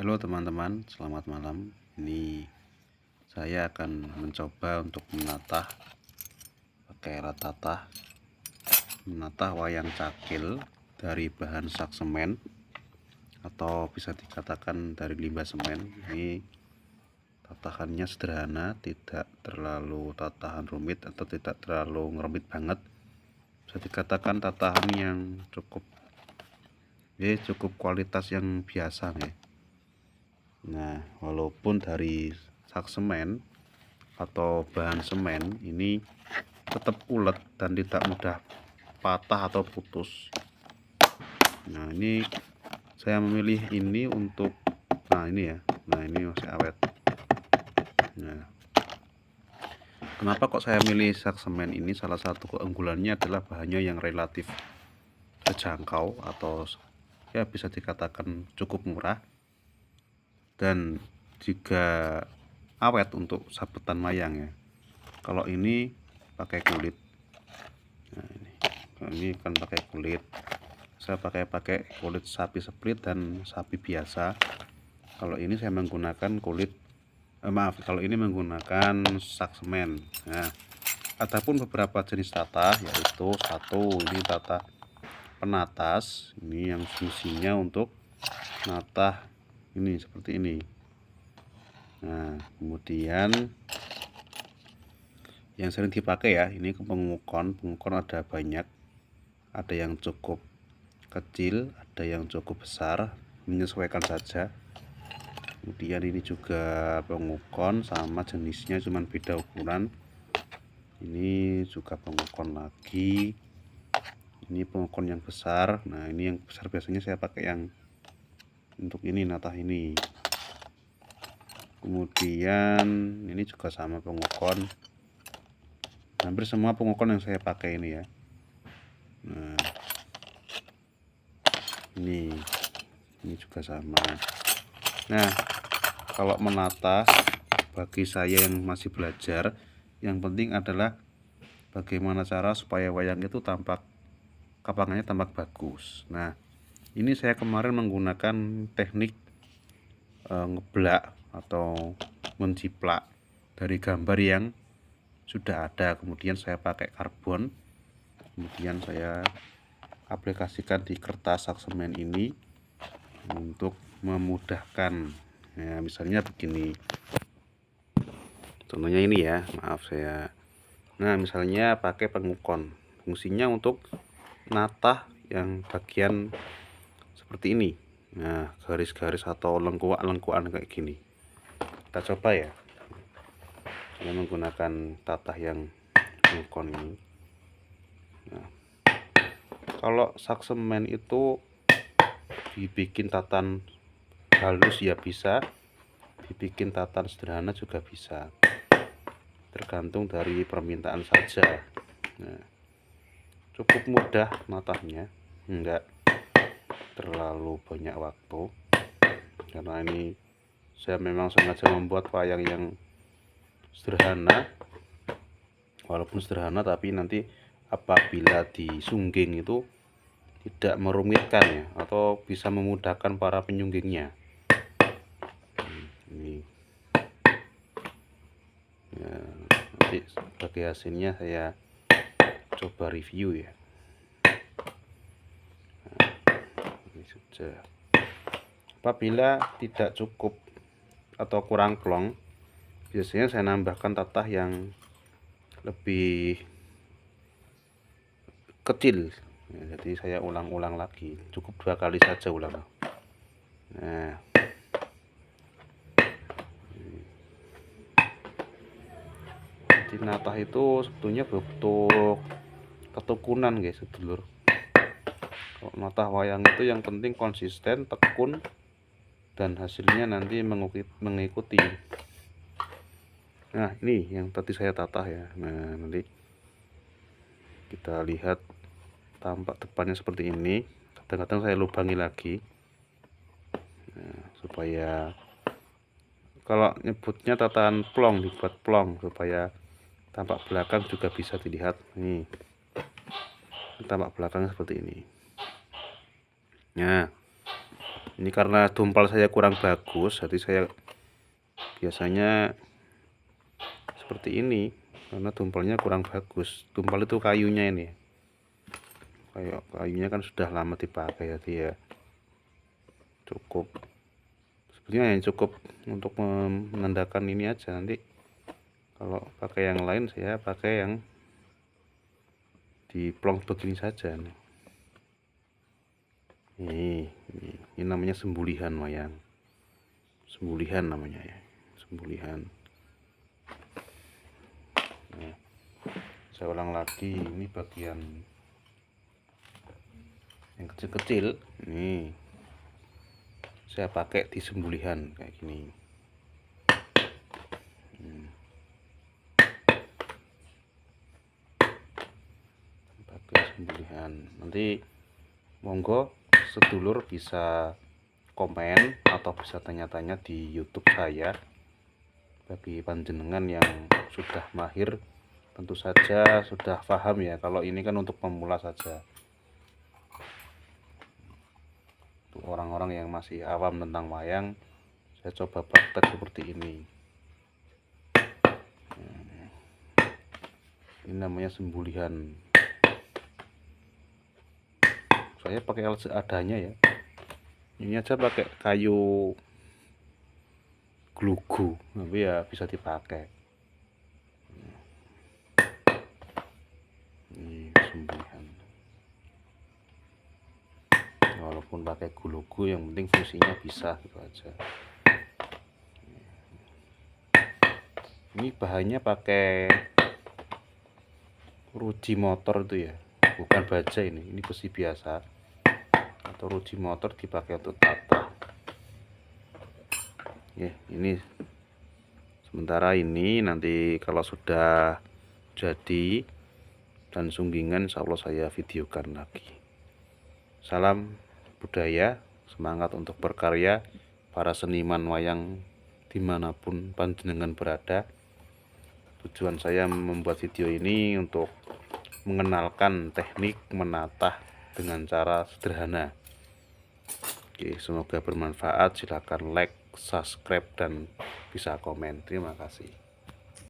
Halo teman-teman, selamat malam. Ini saya akan mencoba untuk pakai alat menatah wayang cakil dari bahan sak semen atau bisa dikatakan dari limbah semen. Ini tatahannya sederhana, tidak terlalu tatahan rumit atau tidak terlalu ngerumit banget. Bisa dikatakan tatahan yang cukup kualitas yang biasa nih. Nah, walaupun dari sak semen atau bahan semen ini tetap ulet dan tidak mudah patah atau putus. Nah, ini saya memilih ini untuk ini ya. Nah, ini masih awet. Nah, kenapa kok saya milih sak semen ini? Salah satu keunggulannya adalah bahannya yang relatif terjangkau atau ya bisa dikatakan cukup murah, dan juga awet untuk sabetan wayang ya. Kalau ini pakai kulit. Nah, ini kan pakai kulit. Saya pakai kulit sapi split dan sapi biasa. Kalau ini saya menggunakan kalau ini menggunakan sak semen. Nah, adapun beberapa jenis tatah, yaitu ini tatah penatas, ini yang fungsinya untuk natah ini seperti ini. Nah, kemudian yang sering dipakai ya, ini pengukon ada banyak, ada yang cukup kecil, ada yang cukup besar, menyesuaikan saja. Kemudian ini juga pengukon, sama jenisnya cuman beda ukuran. Ini juga pengukon lagi, ini pengukon yang besar. Nah, ini yang besar biasanya saya pakai yang untuk ini, natah ini. Kemudian ini juga sama pengukon, hampir semua pengukon yang saya pakai ini ya. Nah, ini juga sama. Nah, kalau menata, bagi saya yang masih belajar, yang penting adalah bagaimana cara supaya wayang itu kapangannya tampak bagus. Nah, ini saya kemarin menggunakan teknik ngeblak atau menciplak dari gambar yang sudah ada. Kemudian saya pakai karbon, kemudian saya aplikasikan di kertas sak semen ini untuk memudahkan. Ya, misalnya begini. Contohnya ini ya, maaf saya. Nah, misalnya pakai pengukon, fungsinya untuk natah yang bagian seperti ini. Nah, garis-garis atau lengkuan kayak gini. Kita coba ya. Saya menggunakan tatah yang pengukon ini. Nah, kalau sak semen itu dibikin tatan halus ya bisa, dibikin tatan sederhana juga bisa, tergantung dari permintaan saja. Nah, cukup mudah natahnya, enggak terlalu banyak waktu, karena ini saya memang sengaja membuat wayang yang sederhana. Walaupun sederhana, tapi nanti apabila disungging itu tidak merumitkan ya, atau bisa memudahkan para penyunggingnya. Ini ya, nanti sebagai hasilnya saya coba review ya. Nah, ini sudah. Apabila tidak cukup atau kurang plong, biasanya saya nambahkan tatah yang lebih kecil ya, jadi saya ulang-ulang lagi, cukup 2 kali saja ulang. Nah, jadi natah itu sebetulnya butuh ketekunan guys, sedulur. Kalau natah wayang itu yang penting konsisten, tekun, dan hasilnya nanti mengikuti. Nah, ini yang tadi saya tatah ya. Nah, nanti kita lihat tampak depannya seperti ini. Kadang-kadang saya lubangi lagi, nah, supaya kalau nyebutnya tatahan plong, dibuat plong supaya tampak belakang juga bisa dilihat. Nih, tampak belakangnya seperti ini. Nah, Ini karena tumpal saya kurang bagus, jadi saya biasanya seperti ini karena tumpalnya kurang bagus. Tumpal itu kayunya ini, kayak kayunya kan sudah lama dipakai, jadi ya cukup. Sebenarnya yang cukup untuk menandakan ini aja. Nanti kalau pakai yang lain saya pakai yang diplong begini saja nih. Ini namanya sembulihan wayang. Sembulihan namanya ya, sembulihan. Nah, saya ulang lagi, ini bagian yang kecil-kecil nih saya pakai di sembulihan kayak gini. Pakai sembulihan. Nanti monggo sedulur bisa komen atau bisa tanya-tanya di YouTube saya. Bagi panjenengan yang sudah mahir tentu saja sudah paham ya, kalau ini kan untuk pemula saja. Untuk orang-orang yang masih awam tentang wayang, saya coba praktek seperti ini. Ini namanya sembulihan. Saya pakai alat seadanya ya. Ini aja pakai kayu glugu, tapi ya bisa dipakai. Ini sembulihan. Walaupun pakai glugu, yang penting fungsinya bisa gitu aja. Ini bahannya pakai ruji motor itu ya, bukan baja ini besi biasa atau ruji motor dipakai untuk tata. Ya, ini sementara ini, nanti kalau sudah jadi dan sunggingan insya Allah saya videokan lagi. Salam budaya, semangat untuk berkarya para seniman wayang dimanapun panjenengan berada. Tujuan saya membuat video ini untuk mengenalkan teknik menatah dengan cara sederhana. Oke, semoga bermanfaat. Silakan like, subscribe, dan bisa komen. Terima kasih.